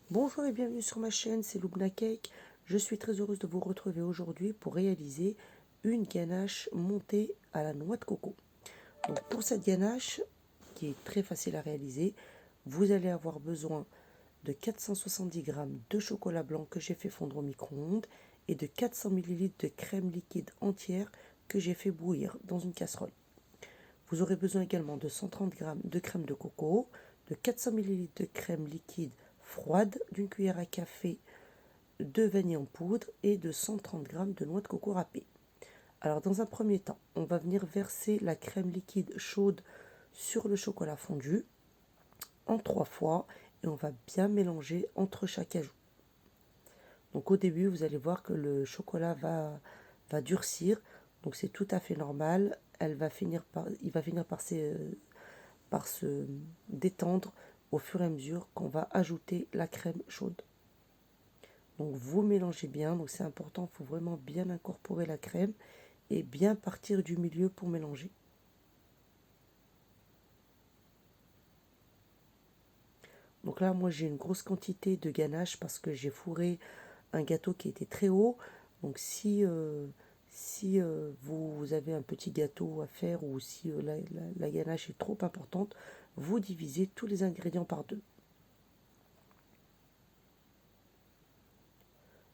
Bonjour et bienvenue sur ma chaîne, c'est Lubna Cake. Je suis très heureuse de vous retrouver aujourd'hui pour réaliser une ganache montée à la noix de coco. Donc pour cette ganache, qui est très facile à réaliser, vous allez avoir besoin de 470 g de chocolat blanc que j'ai fait fondre au micro-ondes et de 400 ml de crème liquide entière que j'ai fait bouillir dans une casserole. Vous aurez besoin également de 130 g de crème de coco, de 400 ml de crème liquide froide, d'une cuillère à café de vanille en poudre et de 130 g de noix de coco râpée. Alors dans un premier temps, on va venir verser la crème liquide chaude sur le chocolat fondu en 3 fois et on va bien mélanger entre chaque ajout. Donc au début, vous allez voir que le chocolat va durcir, donc c'est tout à fait normal. Il va finir par se détendre au fur et à mesure qu'on va ajouter la crème chaude. Donc vous mélangez bien, donc c'est important, il faut vraiment bien incorporer la crème et bien partir du milieu pour mélanger. Donc là, moi j'ai une grosse quantité de ganache parce que j'ai fourré un gâteau qui était très haut. Donc si vous avez un petit gâteau à faire ou si la ganache est trop importante, vous divisez tous les ingrédients par deux.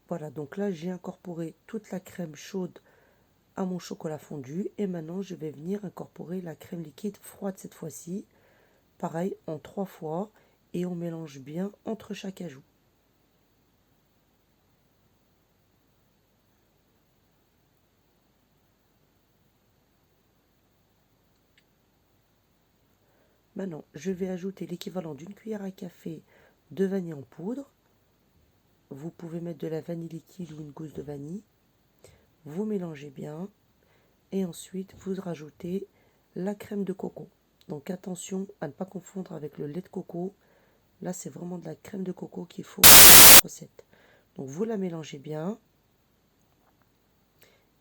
Voilà, donc là j'ai incorporé toute la crème chaude à mon chocolat fondu et maintenant je vais venir incorporer la crème liquide froide cette fois-ci. Pareil en 3 fois et on mélange bien entre chaque ajout. Maintenant, je vais ajouter l'équivalent d'une cuillère à café de vanille en poudre. Vous pouvez mettre de la vanille liquide ou une gousse de vanille. Vous mélangez bien et ensuite vous rajoutez la crème de coco. Donc attention à ne pas confondre avec le lait de coco. Là, c'est vraiment de la crème de coco qu'il faut dans cette recette. Donc vous la mélangez bien.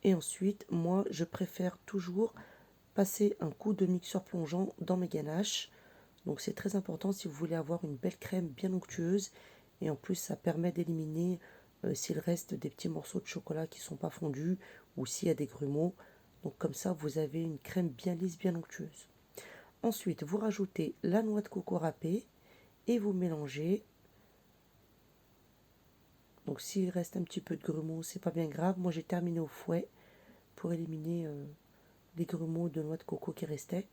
Et ensuite, moi, je préfère toujours passer un coup de mixeur plongeant dans mes ganaches. Donc c'est très important si vous voulez avoir une belle crème bien onctueuse. Et en plus, ça permet d'éliminer s'il reste des petits morceaux de chocolat qui ne sont pas fondus ou s'il y a des grumeaux. Donc comme ça, vous avez une crème bien lisse, bien onctueuse. Ensuite, vous rajoutez la noix de coco râpée et vous mélangez. Donc s'il reste un petit peu de grumeaux, c'est pas bien grave. Moi, j'ai terminé au fouet pour éliminer les grumeaux de noix de coco qui restaient.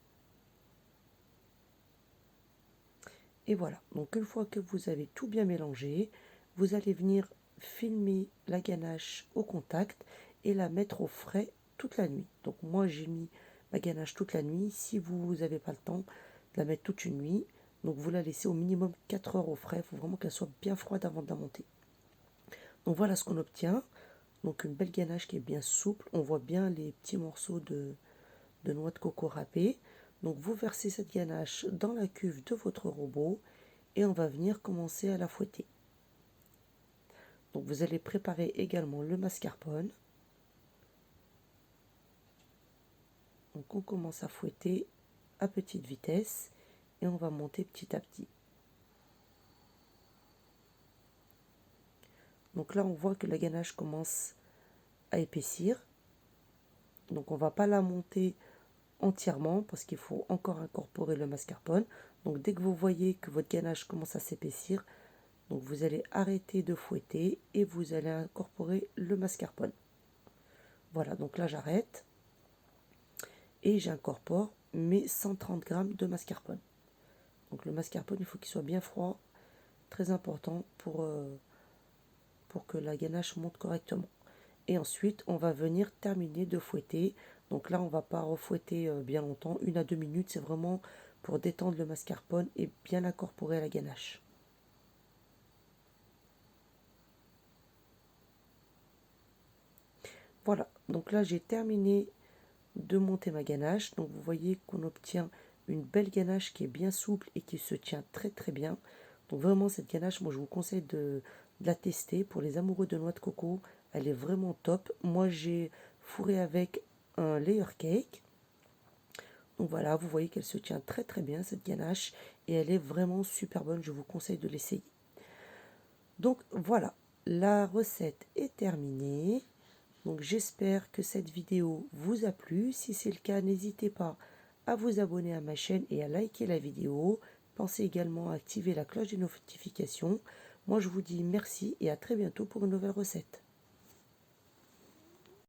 Et voilà, donc une fois que vous avez tout bien mélangé, vous allez venir filmer la ganache au contact et la mettre au frais toute la nuit. Donc moi j'ai mis ma ganache toute la nuit. Si vous n'avez pas le temps de la mettre toute une nuit, donc vous la laissez au minimum 4 heures au frais. Il faut vraiment qu'elle soit bien froide avant de la monter. Donc voilà ce qu'on obtient. Donc une belle ganache qui est bien souple. On voit bien les petits morceaux de noix de coco râpée. Donc vous versez cette ganache dans la cuve de votre robot et on va venir commencer à la fouetter. Donc vous allez préparer également le mascarpone. Donc on commence à fouetter à petite vitesse et on va monter petit à petit. Donc là on voit que la ganache commence à épaissir. Donc on ne va pas la monter entièrement parce qu'il faut encore incorporer le mascarpone. Donc dès que vous voyez que votre ganache commence à s'épaissir, donc vous allez arrêter de fouetter et vous allez incorporer le mascarpone. Voilà, donc là j'arrête et j'incorpore mes 130 g de mascarpone. Donc le mascarpone, il faut qu'il soit bien froid, très important pour que la ganache monte correctement. Et ensuite, on va venir terminer de fouetter. Donc là, on ne va pas refouetter bien longtemps, 1 à 2 minutes, c'est vraiment pour détendre le mascarpone et bien incorporer à la ganache. Voilà, donc là j'ai terminé de monter ma ganache. Donc vous voyez qu'on obtient une belle ganache qui est bien souple et qui se tient très très bien. Donc vraiment cette ganache, moi je vous conseille de la tester pour les amoureux de noix de coco. Elle est vraiment top. Moi j'ai fourré avec un layer cake. Donc voilà, vous voyez qu'elle se tient très très bien cette ganache et elle est vraiment super bonne. Je vous conseille de l'essayer. Donc voilà, la recette est terminée. Donc j'espère que cette vidéo vous a plu. Si c'est le cas, n'hésitez pas à vous abonner à ma chaîne et à liker la vidéo. Pensez également à activer la cloche des notifications. Moi je vous dis merci et à très bientôt pour une nouvelle recette.